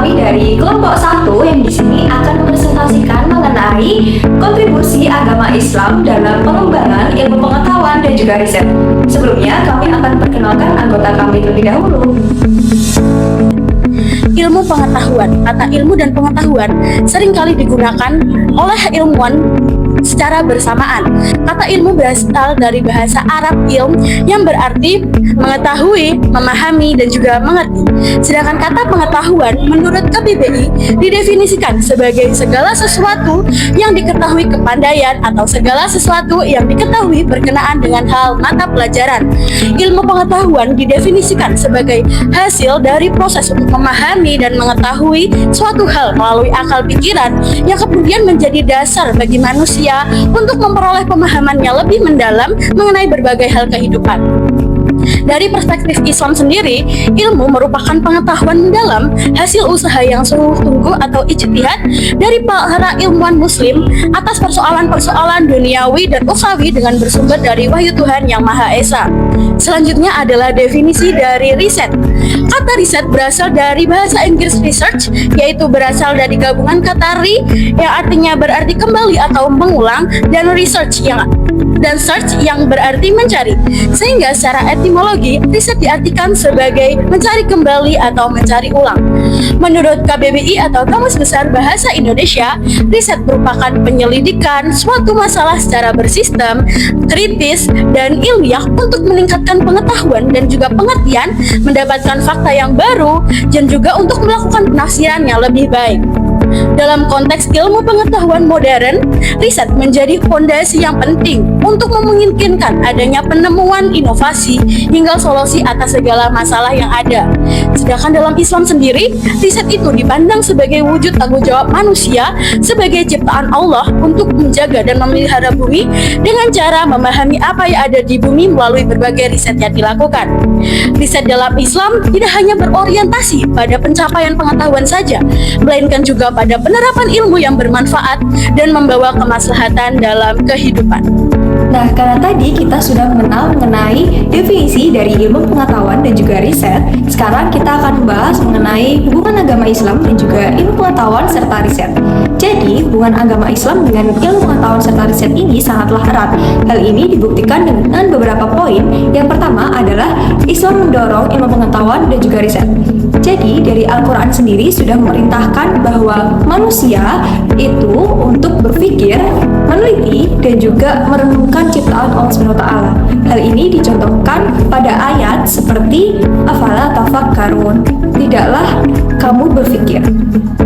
kami dari kelompok 1 yang di sini akan mempresentasikan mengenai kontribusi agama Islam dalam pengembangan ilmu pengetahuan dan juga riset. Sebelumnya, kami akan perkenalkan anggota kami terlebih dahulu. Ilmu pengetahuan. Kata ilmu dan pengetahuan seringkali digunakan oleh ilmuwan secara bersamaan. Kata ilmu berasal dari bahasa Arab ilm yang berarti mengetahui, memahami, dan juga mengerti. Sedangkan kata pengetahuan menurut KBBI didefinisikan sebagai segala sesuatu yang diketahui kepandaian atau segala sesuatu yang diketahui berkenaan dengan hal mata pelajaran. Ilmu pengetahuan didefinisikan sebagai hasil dari proses untuk memahami dan mengetahui suatu hal melalui akal pikiran yang kemudian menjadi dasar bagi manusia untuk memperoleh pemahamannya lebih mendalam mengenai berbagai hal kehidupan. Dari perspektif Islam sendiri, ilmu merupakan pengetahuan mendalam hasil usaha yang sungguh-sungguh atau ijtihad dari para ilmuwan muslim atas persoalan-persoalan duniawi dan ukhrawi dengan bersumber dari wahyu Tuhan Yang Maha Esa. Selanjutnya adalah definisi dari riset. Kata riset berasal dari bahasa Inggris research, yaitu berasal dari gabungan kata yang artinya berarti kembali atau mengulang, dan research dan search yang berarti mencari. Sehingga secara etimologi, riset diartikan sebagai mencari kembali atau mencari ulang. Menurut KBBI atau Kamus Besar Bahasa Indonesia, riset merupakan penyelidikan suatu masalah secara bersistem, kritis, dan ilmiah untuk meningkatkan pengetahuan dan juga pengertian, mendapatkan fakta yang baru, dan juga untuk melakukan penafsiran yang lebih baik. Dalam konteks ilmu pengetahuan modern, riset menjadi fondasi yang penting untuk memungkinkan adanya penemuan inovasi hingga solusi atas segala masalah yang ada. Sedangkan dalam Islam sendiri, riset itu dipandang sebagai wujud tanggung jawab manusia sebagai ciptaan Allah untuk menjaga dan memelihara bumi dengan cara memahami apa yang ada di bumi melalui berbagai riset yang dilakukan. Riset dalam Islam tidak hanya berorientasi pada pencapaian pengetahuan saja, melainkan juga pada penerapan ilmu yang bermanfaat dan membawa kemaslahatan dalam kehidupan. Nah, karena tadi kita sudah mengenal mengenai definisi dari ilmu pengetahuan dan juga riset, sekarang kita akan membahas mengenai hubungan agama Islam dan juga ilmu pengetahuan serta riset. Jadi, hubungan agama Islam dengan ilmu pengetahuan serta riset ini sangatlah erat. Hal ini dibuktikan dengan beberapa poin. Yang pertama adalah Islam mendorong ilmu pengetahuan dan juga riset. Jadi, dari Al-Quran sendiri sudah memerintahkan bahwa manusia itu untuk berpikir, meneliti, dan juga merenungkan ciptaan Allah SWT. Hal ini dicontohkan pada ayat seperti afala tafakkarun, tidaklah kamu berpikir.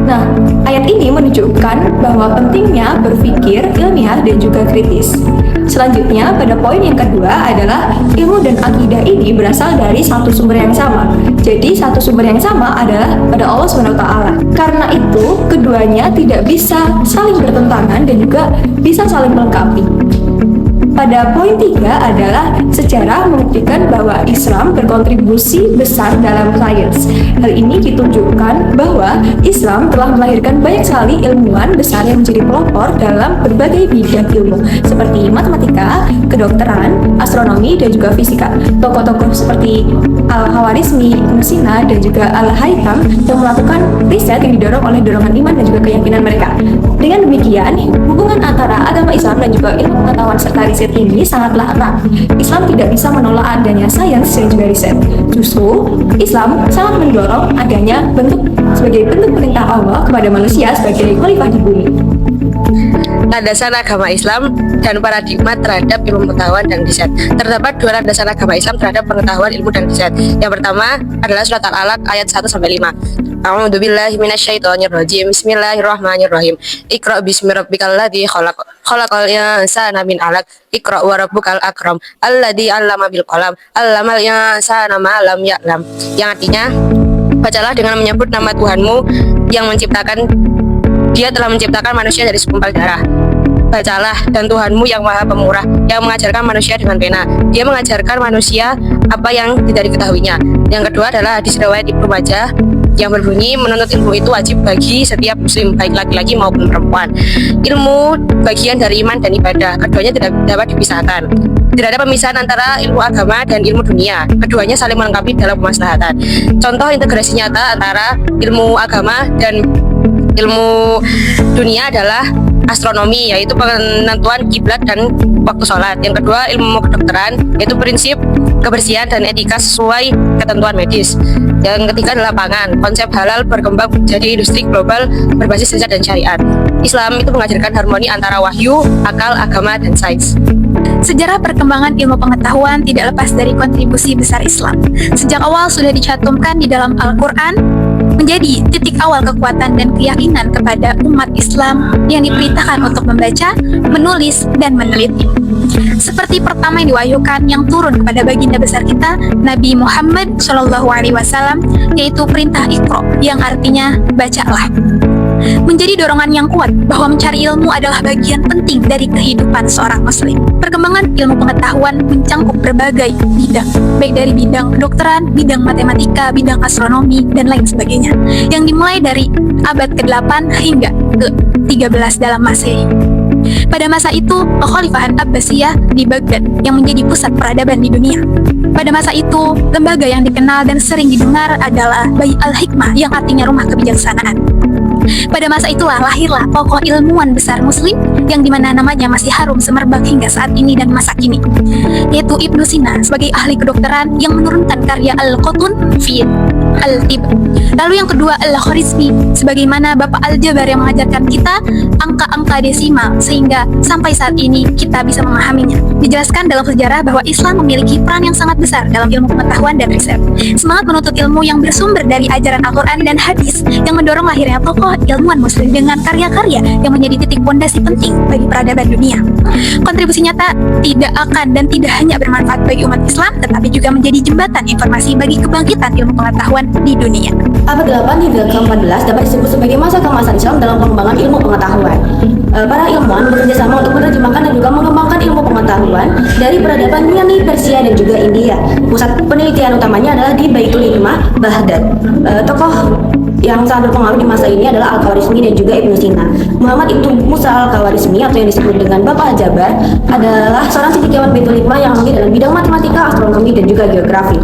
Nah, ayat ini menunjukkan bahwa pentingnya berpikir ilmiah dan juga kritis. Selanjutnya, pada poin yang kedua adalah ilmu dan akidah ini berasal dari satu sumber yang sama. Jadi, satu sumber yang sama adalah pada Allah SWT. Karena itu, keduanya tidak bisa saling bertentangan dan juga bisa saling melengkapi. Pada poin 3 adalah sejarah membuktikan bahwa Islam berkontribusi besar dalam sains. Hal ini ditunjukkan bahwa Islam telah melahirkan banyak sekali ilmuwan besar yang menjadi pelopor dalam berbagai bidang ilmu seperti matematika, kedokteran, astronomi, dan juga fisika. Tokoh-tokoh seperti Al-Khawarizmi, Ibnu Sina, dan juga Al-Haytham yang melakukan riset yang didorong oleh dorongan iman dan juga keyakinan mereka. Dengan demikian, hubungan antara agama Islam dan juga ilmu pengetahuan serta riset ini sangatlah erat. Islam tidak bisa menolak adanya sains dan juga riset. Justru, Islam sangat mendorong adanya sebagai bentuk perintah Allah kepada manusia sebagai khalifah di bumi. Landasan agama Islam dan paradigma terhadap ilmu pengetahuan dan riset. Terdapat dua landasan agama Islam terhadap pengetahuan, ilmu, dan riset. Yang pertama adalah surat Al-Alaq ayat 1-5. A'udzubillahi minasyaitonirrajim. Bismillahirrahmanirrahim. Iqra bismi rabbikal ladzi khalaq. Khalaqal insana min 'alaq. Iqra wa rabbukal akram. Alladzi 'allama bil qalam. 'Allamal insana ma lam ya'lam. Yang artinya, bacalah dengan menyebut nama Tuhanmu yang menciptakan. Dia telah menciptakan manusia dari segumpal darah. Bacalah, dan Tuhanmu yang Maha Pemurah, yang mengajarkan manusia dengan pena. Dia mengajarkan manusia apa yang tidak diketahuinya. Yang kedua adalah hadis riwayat Ibnu Majah yang berbunyi, menuntut ilmu itu wajib bagi setiap muslim, baik laki-laki maupun perempuan. Ilmu bagian dari iman dan ibadah, keduanya tidak dapat dipisahkan. Tidak ada pemisahan antara ilmu agama dan ilmu dunia. Keduanya saling melengkapi dalam kemaslahatan. Contoh integrasi nyata antara ilmu agama dan ilmu dunia adalah astronomi, yaitu penentuan kiblat dan waktu sholat. Yang kedua, ilmu kedokteran, yaitu prinsip kebersihan dan etika sesuai ketentuan medis. Yang ketiga adalah pangan, konsep halal berkembang menjadi industri global berbasis riset dan syariat. Islam itu mengajarkan harmoni antara wahyu, akal, agama, dan sains. Sejarah perkembangan ilmu pengetahuan tidak lepas dari kontribusi besar Islam. Sejak awal sudah dicantumkan di dalam Al-Quran, menjadi titik awal kekuatan dan keyakinan kepada umat Islam yang diperintahkan untuk membaca, menulis, dan meneliti. Seperti pertama yang diwahyukan yang turun kepada baginda besar kita, Nabi Muhammad SAW, yaitu perintah Iqra, yang artinya bacalah. Menjadi dorongan yang kuat bahwa mencari ilmu adalah bagian penting dari kehidupan seorang muslim. Perkembangan ilmu pengetahuan mencangkup berbagai bidang, baik dari bidang kedokteran, bidang matematika, bidang astronomi, dan lain sebagainya, yang dimulai dari abad ke-8 hingga ke-13 dalam Masehi. Pada masa itu, Kekhalifahan Abbasiyah di Baghdad yang menjadi pusat peradaban di dunia. Pada masa itu, lembaga yang dikenal dan sering didengar adalah Bait al-Hikmah yang artinya rumah kebijaksanaan. Pada masa itulah lahirlah tokoh ilmuwan besar muslim yang dimana namanya masih harum semerbak hingga saat ini dan masa kini, yaitu Ibnu Sina sebagai ahli kedokteran yang menurunkan karya Al-Qutun fi Al-Tib. Lalu yang kedua Al-Khwarizmi sebagaimana Bapak Al-Jabar yang mengajarkan kita angka-angka desimal sehingga sampai saat ini kita bisa memahaminya. Dijelaskan dalam sejarah bahwa Islam memiliki peran yang sangat besar dalam ilmu pengetahuan dan riset. Semangat menuntut ilmu yang bersumber dari ajaran Al-Quran dan hadis yang mendorong lahirnya tokoh ilmuwan muslim dengan karya-karya yang menjadi titik pondasi penting bagi peradaban dunia. Kontribusi nyata tidak akan dan tidak hanya bermanfaat bagi umat Islam, tetapi juga menjadi jembatan informasi bagi kebangkitan ilmu pengetahuan di dunia. Abad 8 hingga ke-14 dapat disebut sebagai masa keemasan Islam dalam pengembangan ilmu pengetahuan. Para ilmuwan bekerja sama untuk menerjemahkan dan juga mengembangkan ilmu pengetahuan dari peradaban Yunani, Persia, dan juga India. Pusat penelitian utamanya adalah di Baitul Hikmah, Baghdad. Tokoh yang sangat berpengaruh di masa ini adalah Al-Khwarizmi dan juga Ibnu Sina. Muhammad Ibnu Musa Al-Khwarizmi atau yang disebut dengan Bapak Al-Jabar adalah seorang cendekiawan Baitul Hikmah yang ahli dalam bidang matematika, astronomi, dan juga geografi.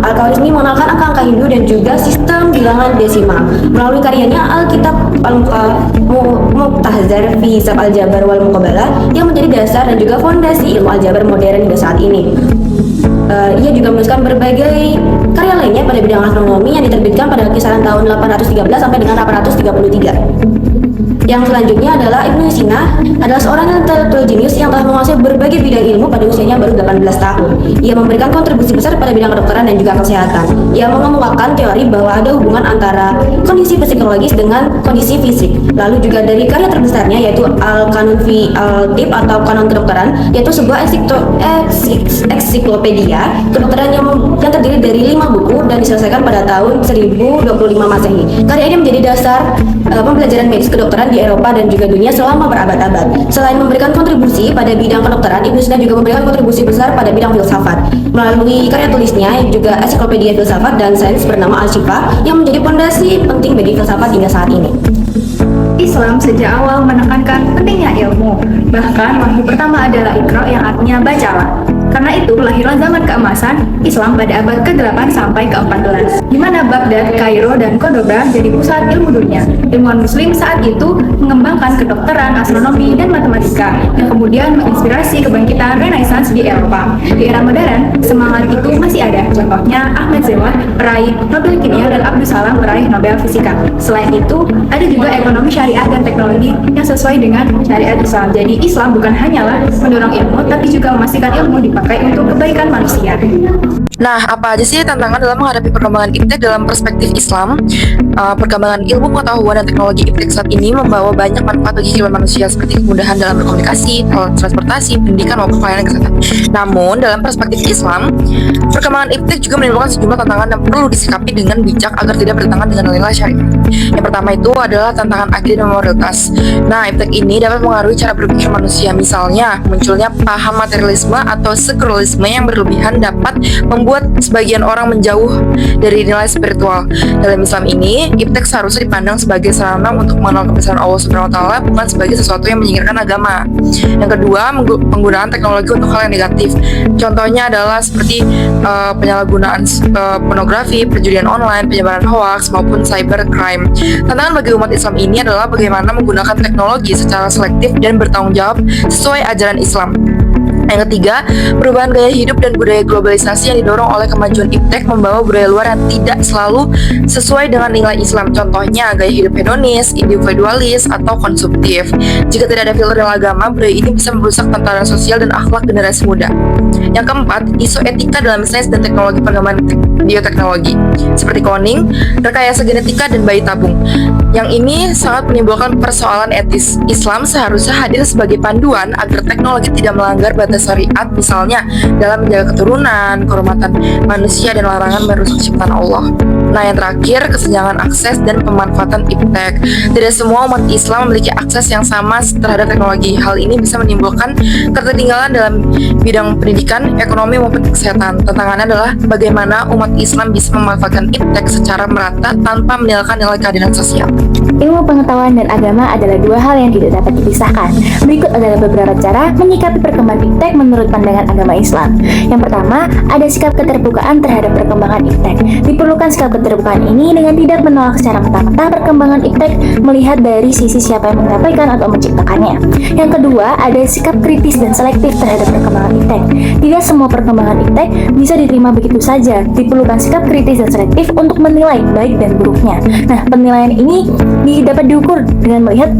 Al-Khwarizmi mengenalkan angka-angka Hindu dan juga sistem bilangan desimal. Melalui karyanya Al-Kitab Al-Muqtahzar fi Hisab Al-Jabar wal Muqabalah yang menjadi dasar dan juga fondasi ilmu aljabar modern hingga saat ini. Ia juga menuliskan berbagai karya lainnya pada bidang astronomi yang diterbitkan pada kisaran tahun 813 sampai dengan 833. Yang selanjutnya adalah Ibnu Sina adalah seorang intelektual jenius yang telah menguasai berbagai bidang ilmu pada usianya baru 18 tahun. Ia memberikan kontribusi besar pada bidang kedokteran dan juga kesehatan. Ia mengemukakan teori bahwa ada hubungan antara kondisi psikologis dengan kondisi fisik. Lalu juga dari karya terbesarnya yaitu Al-Qanun fi Al-Tib atau Kanon Kedokteran, yaitu sebuah ensiklopedia kedokteran yang terdiri dari 5 buku dan diselesaikan pada tahun 1025 Masehi. Karya ini menjadi dasar pembelajaran medis kedokteran di Eropa dan juga dunia selama berabad-abad. Selain memberikan kontribusi pada bidang kedokteran, Ibnu Sina juga memberikan kontribusi besar pada bidang filsafat. Melalui karya tulisnya juga Ensiklopedia Filsafat dan Sains bernama Al-Shifa yang menjadi fondasi penting bagi filsafat hingga saat ini. Islam sejak awal menekankan pentingnya ilmu. Bahkan wahyu pertama adalah Iqra yang artinya bacalah. Karena itu lahirlah zaman keemasan Islam pada abad ke-8 sampai ke-14, di mana Baghdad, Kairo, dan Cordoba jadi pusat ilmu dunia. Ilmuwan muslim saat itu mengembangkan kedokteran, astronomi, dan matematika yang kemudian menginspirasi kebangkitan Renaissance di Eropa. Di era modern, semangat itu masih ada. Contohnya Ahmad Zewa meraih Nobel Kimia dan Abdus Salam meraih Nobel Fisika. Selain itu, ada juga ekonomi syariah dan teknologi yang sesuai dengan syariat Islam. Jadi Islam bukan hanyalah mendorong ilmu, tapi juga memastikan ilmu dipakai untuk kebaikan manusia. Nah, apa aja sih tantangan dalam menghadapi perkembangan iptek dalam perspektif Islam? Perkembangan ilmu pengetahuan dan teknologi iptek saat ini membawa banyak manfaat bagi kehidupan manusia seperti kemudahan dalam berkomunikasi, transportasi, pendidikan maupun pelayanan kesehatan. Namun, dalam perspektif Islam, perkembangan iptek juga menimbulkan sejumlah tantangan yang perlu disikapi dengan bijak agar tidak bertentangan dengan nilai syariat. Yang pertama itu adalah tantangan akidah dan moralitas. Nah, iptek ini dapat mengaruhi cara berpikir manusia. Misalnya, munculnya paham materialisme atau sekulerisme yang berlebihan dapat membuat sebagian orang menjauh dari nilai spiritual. Dalam Islam ini, iptek seharusnya dipandang sebagai sarana untuk mengenal kebesaran Allah Subhanahu wa taala, bukan sebagai sesuatu yang menyingkirkan agama. Yang kedua, penggunaan teknologi untuk hal yang negatif. Contohnya adalah seperti penyalahgunaan pornografi, perjudian online, penyebaran hoaks maupun cybercrime. Tantangan bagi umat Islam ini adalah bagaimana menggunakan teknologi secara selektif dan bertanggung jawab sesuai ajaran Islam. Yang ketiga, perubahan gaya hidup dan budaya globalisasi yang didorong oleh kemajuan iptek membawa budaya luar yang tidak selalu sesuai dengan nilai Islam. Contohnya, gaya hidup hedonis, individualis, atau konsumtif. Jika tidak ada filter dalam agama, budaya ini bisa merusak tatanan sosial dan akhlak generasi muda. Yang keempat, isu etika dalam sains dan teknologi perkembangan bioteknologi, seperti cloning, rekayasa genetika, dan bayi tabung. Yang ini sangat menimbulkan persoalan etis. Islam seharusnya hadir sebagai panduan agar teknologi tidak melanggar batas syariat, misalnya dalam menjaga keturunan, kehormatan manusia, dan larangan merusak ciptaan Allah. Nah, yang terakhir, kesenjangan akses dan pemanfaatan iptek. Tidak semua umat Islam memiliki akses yang sama terhadap teknologi. Hal ini bisa menimbulkan ketertinggalan dalam bidang pendidikan, ekonomi, maupun kesehatan. Tantangannya adalah bagaimana umat Islam bisa memanfaatkan iptek secara merata tanpa meninggalkan nilai keadilan sosial. Ilmu pengetahuan dan agama adalah dua hal yang tidak dapat dipisahkan. Berikut adalah beberapa cara menyikapi perkembangan iptek menurut pandangan agama Islam. Yang pertama, ada sikap keterbukaan terhadap perkembangan iptek. Diperlukan sikap keterbukaan ini dengan tidak menolak secara mentah-mentah perkembangan iptek, melihat dari sisi siapa yang menyampaikan atau menciptakannya. Yang kedua, ada sikap kritis dan selektif terhadap perkembangan iptek. Tidak semua perkembangan iptek bisa diterima begitu saja. Diperlukan sikap kritis dan selektif untuk menilai baik dan buruknya. Nah, penilaian ini dapat diukur dengan melihat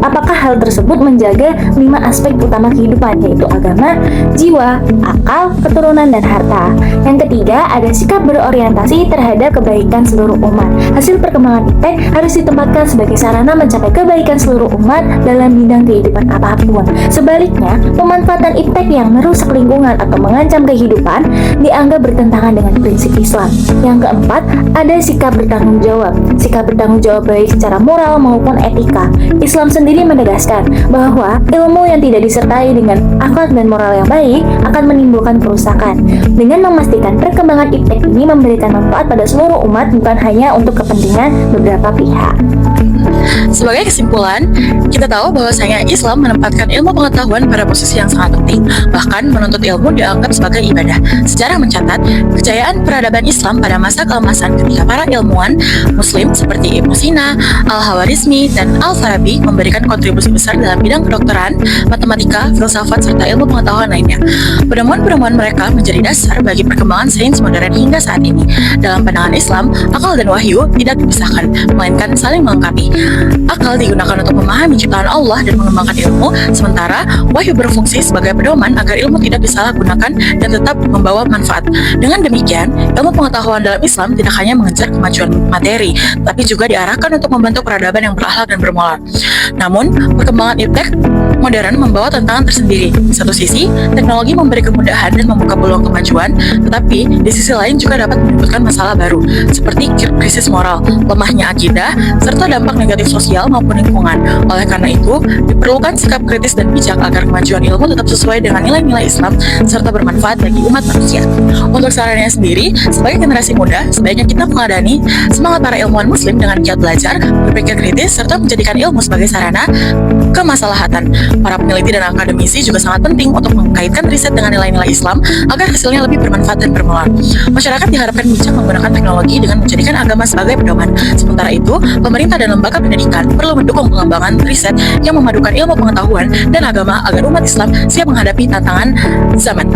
apakah hal tersebut menjaga 5 aspek utama kehidupan, yaitu agama, jiwa, akal, keturunan, dan harta. Yang ketiga, ada sikap berorientasi terhadap kebaikan seluruh umat. Hasil perkembangan iptek harus ditempatkan sebagai sarana mencapai kebaikan seluruh umat dalam bidang kehidupan apapun. Sebaliknya, pemanfaatan iptek yang merusak lingkungan atau mengancam kehidupan dianggap bertentangan dengan prinsip Islam. Yang keempat, ada sikap bertanggung jawab. Sikap bertanggung jawab baik secara moral maupun etika. Islam sendiri menegaskan bahwa ilmu yang tidak disertai dengan akhlak dan moral yang baik akan menimbulkan kerusakan. Dengan memastikan perkembangan iptek ini memberikan manfaat pada seluruh umat, bukan hanya untuk kepentingan beberapa pihak. Sebagai kesimpulan, kita tahu bahwasanya Islam menempatkan ilmu pengetahuan pada posisi yang sangat penting, bahkan menuntut ilmu dianggap sebagai ibadah. Sejarah mencatat, kejayaan peradaban Islam pada masa keemasan ketika para ilmuwan Muslim seperti Ibnu Sina, Al-Hawarizmi, dan Al-Farabi memberikan kontribusi besar dalam bidang kedokteran, matematika, filsafat, serta ilmu pengetahuan lainnya. Penemuan-penemuan mereka menjadi dasar bagi perkembangan sains modern hingga saat ini. Dalam pandangan Islam, akal dan wahyu tidak dipisahkan, melainkan saling melengkapi. Akal digunakan untuk memahami ciptaan Allah dan mengembangkan ilmu, sementara wahyu berfungsi sebagai pedoman agar ilmu tidak disalahgunakan dan tetap membawa manfaat. Dengan demikian, ilmu pengetahuan dalam Islam tidak hanya mengejar kemajuan materi, tapi juga diarahkan untuk membentuk peradaban yang berakhlak dan bermoral. Namun, perkembangan iptek modern membawa tantangan tersendiri. Di satu sisi, teknologi memberi kemudahan dan membuka peluang kemajuan, tetapi di sisi lain juga dapat menimbulkan masalah baru, seperti krisis moral, lemahnya akidah, serta dampak negatif sosial maupun lingkungan. Oleh karena itu, diperlukan sikap kritis dan bijak agar kemajuan ilmu tetap sesuai dengan nilai-nilai Islam serta bermanfaat bagi umat manusia. Untuk sarannya sendiri, sebagai generasi muda, sebaiknya kita meneladani semangat para ilmuwan Muslim dengan giat belajar, berpikir kritis, serta menjadikan ilmu sebagai sarana kemaslahatan. Para peneliti dan akademisi juga sangat penting untuk mengkaitkan riset dengan nilai-nilai Islam agar hasilnya lebih bermanfaat dan bermoral. Masyarakat diharapkan bijak menggunakan teknologi dengan menjadikan agama sebagai pedoman. Sementara itu, pemerintah dan lembaga pendidikan perlu mendukung pengembangan riset yang memadukan ilmu pengetahuan dan agama agar umat Islam siap menghadapi tantangan zaman.